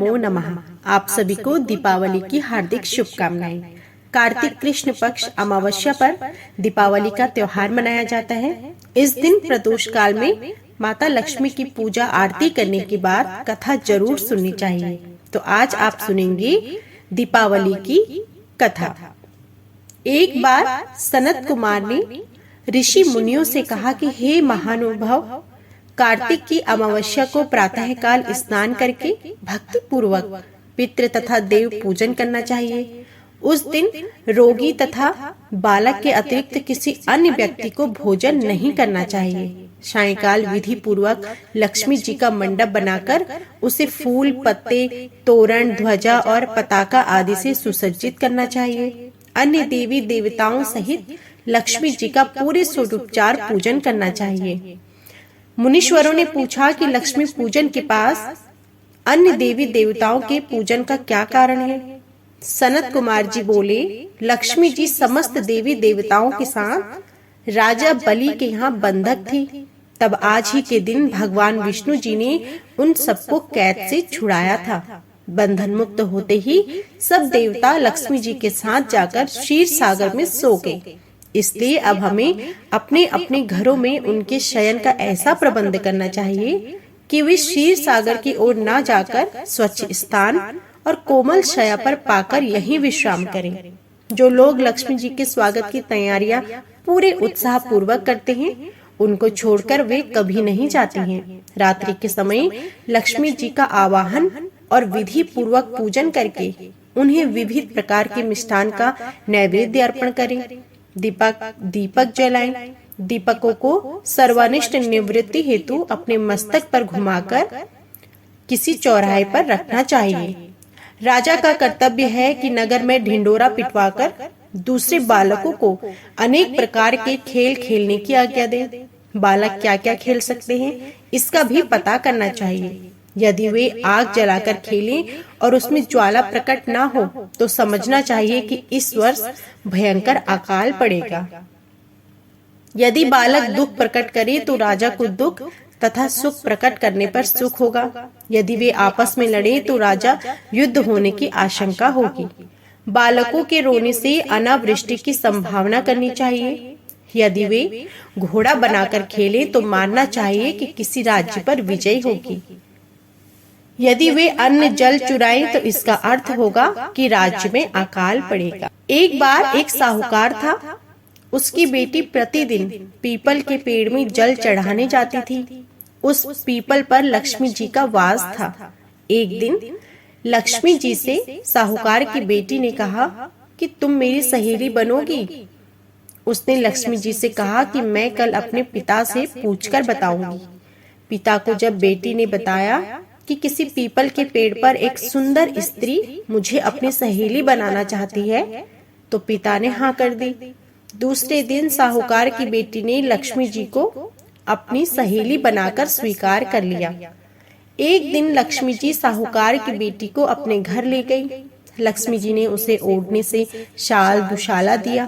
नमो नमः। आप सभी को दीपावली की हार्दिक शुभकामनाएं। कार्तिक कृष्ण पक्ष अमावस्या पर दीपावली का त्योहार मनाया जाता है। इस दिन प्रदोष काल में माता लक्ष्मी की पूजा आरती करने के बाद कथा जरूर सुननी चाहिए। तो आज आप सुनेंगे दीपावली की कथा। एक बार सनत कुमार ने ऋषि मुनियों से कहा कि हे महानुभाव, कार्तिक की अमावस्या को प्रातः काल स्नान करके भक्ति पूर्वक पितृ तथा देव पूजन करना चाहिए। उस दिन रोगी तथा बालक के अतिरिक्त किसी अन्य व्यक्ति को भोजन नहीं करना चाहिए। सायंकाल विधि पूर्वक लक्ष्मी जी का मंडप बनाकर उसे फूल, पत्ते, तोरण, ध्वजा और पताका आदि से सुसज्जित करना चाहिए। अन्य देवी देवताओं सहित लक्ष्मी जी का पूरे षोडशोपचार पूजन करना चाहिए। मुनीश्वरों ने पूछा कि लक्ष्मी पूजन के पास अन्य देवी देवताओं के पूजन का क्या कारण है? सनत कुमार जी बोले, लक्ष्मी जी समस्त देवी देवताओं के साथ राजा बलि के यहाँ बंधक थी। तब आज ही के दिन भगवान विष्णु जी ने उन सबको कैद से छुड़ाया था। बंधन मुक्त होते ही सब देवता लक्ष्मी जी के साथ जाकर क्षीर सागर में सो गए। इसलिए अब हमें अपने अपने घरों में उनके शयन का ऐसा प्रबंध करना चाहिए कि वे क्षीर सागर की ओर न जाकर स्वच्छ स्थान और कोमल शया पर पाकर यहीं विश्राम करें। जो लोग लक्ष्मी जी के स्वागत की तैयारियां पूरे उत्साह पूर्वक करते हैं, उनको छोड़कर वे कभी नहीं जाती हैं। रात्रि के समय लक्ष्मी जी का आवाहन और विधि पूर्वक पूजन करके उन्हें विविध प्रकार के मिष्ठान का नैवेद्य अर्पण करें। दीपक जलाएं। दीपकों को सर्वनिष्ठ निवृत्ति हेतु अपने मस्तक पर घुमाकर किसी चौराहे पर रखना चाहिए। राजा का कर्तव्य है कि नगर में ढिंडोरा पिटवाकर दूसरे बालकों को अनेक प्रकार के खेल खेलने की आज्ञा दे। बालक क्या क्या खेल सकते हैं, इसका भी पता करना चाहिए। यदि वे आग जलाकर खेलें और उसमें ज्वाला प्रकट न हो तो समझना चाहिए कि इस वर्ष भयंकर अकाल पड़ेगा। यदि बालक दुख प्रकट करे तो राजा को दुख तथा सुख प्रकट करने पर सुख होगा। यदि वे आपस में लड़े तो राजा युद्ध होने की आशंका होगी। बालकों के रोने से अनावृष्टि की संभावना करनी चाहिए। यदि वे घोड़ा बनाकर खेले तो मानना चाहिए कि किसी राज्य पर विजय होगी। यदि वे अन्न जल चुराएं तो इसका अर्थ होगा कि राज्य में अकाल पड़ेगा। एक बार एक साहूकार था। उसकी बेटी प्रतिदिन पीपल के पेड़ में जल चढ़ाने जाती थी। उस पीपल पर लक्ष्मी जी का वास था। एक दिन लक्ष्मी जी से साहूकार की बेटी ने कहा कि तुम मेरी सहेली बनोगी। उसने लक्ष्मी जी से कहा कि मैं कल अपने पिता से पूछकर बताऊंगी। पिता को जब बेटी ने बताया कि किसी पीपल के पेड़ पर एक सुंदर स्त्री मुझे अपनी सहेली बनाना चाहती है, तो पिता ने हाँ कर दी। दूसरे दिन साहूकार की बेटी ने लक्ष्मी जी को अपनी सहेली बनाकर स्वीकार कर लिया। एक दिन लक्ष्मी जी साहूकार की बेटी को अपने घर ले गई। लक्ष्मी जी ने उसे ओढ़ने से शाल दुशाला दिया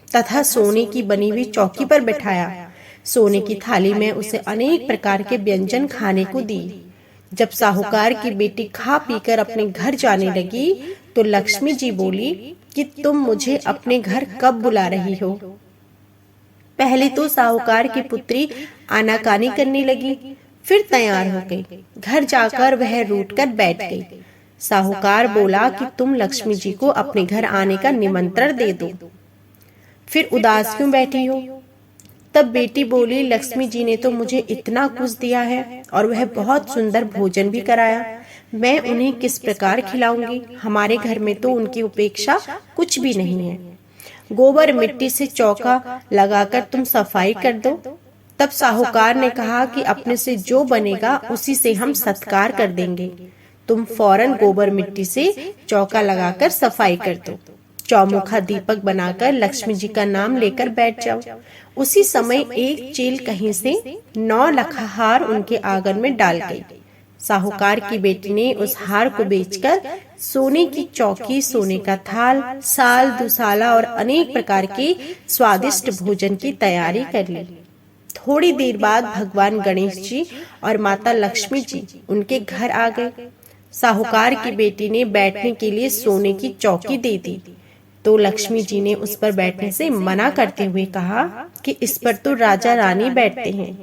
तथा सोने की बनी हुई चौकी पर बैठाया। सोने की थाली में उसे अनेक प्रकार के व्यंजन खाने को दी। जब साहूकार की बेटी खा पीकर अपने घर जाने लगी तो लक्ष्मी जी बोली कि तुम मुझे अपने घर कब बुला रही हो? पहले तो साहूकार की पुत्री आनाकानी करने लगी, फिर तैयार हो गई। घर जाकर वह रूठकर बैठ गई। साहूकार बोला कि तुम लक्ष्मी जी को अपने घर आने का निमंत्रण दे दो, फिर उदास क्यों बैठी हो? तब बेटी बोली, लक्ष्मी जी ने तो मुझे इतना कुछ दिया है और वह बहुत सुंदर भोजन भी कराया, मैं उन्हें किस प्रकार खिलाऊंगी? हमारे घर में तो उनकी उपेक्षा कुछ भी नहीं है। गोबर मिट्टी से चौका लगाकर तुम सफाई कर दो। तब साहूकार ने कहा कि अपने से जो बनेगा उसी से हम सत्कार कर देंगे। तुम फौरन गोबर मिट्टी से चौका लगाकर सफाई कर दो। चौमुखा दीपक बनाकर लक्ष्मी जी का नाम लेकर बैठ जाओ। उसी समय एक चील कहीं से 9 लखा हार उनके आंगन में डाल गई। साहूकार की बेटी ने उस हार को बेचकर सोने की चौकी, सोने का थाल, साल दुसाला और अनेक प्रकार के स्वादिष्ट भोजन की तैयारी कर ली। थोड़ी देर बाद भगवान गणेश जी और माता लक्ष्मी जी उनके घर आ गए। साहूकार की बेटी ने बैठने के लिए सोने की चौकी दे दी तो लक्ष्मी जी ने उस पर बैठने से मना करते हुए कहा कि इस पर तो राजा रानी बैठते हैं।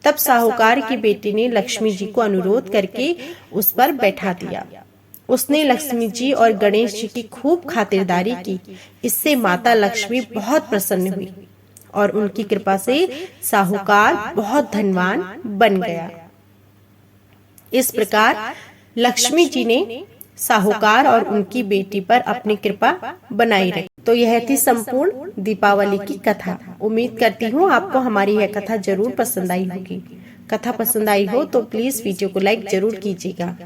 तब साहूकार की बेटी ने लक्ष्मी जी को अनुरोध करके उस पर बैठा दिया। उसने लक्ष्मी जी और गणेश जी की खूब खातिरदारी की। इससे माता लक्ष्मी बहुत प्रसन्न हुई और उनकी कृपा से साहूकार बहुत धनवान बन गया। इस प्रकार लक्ष्मी जी ने साहूकार और उनकी बेटी पर अपनी कृपा बनाई रखी। तो यह थी संपूर्ण दीपावली की कथा। उम्मीद करती हूँ आपको हमारी यह कथा जरूर पसंद आई होगी। कथा पसंद आई हो तो प्लीज वीडियो को लाइक जरूर कीजिएगा।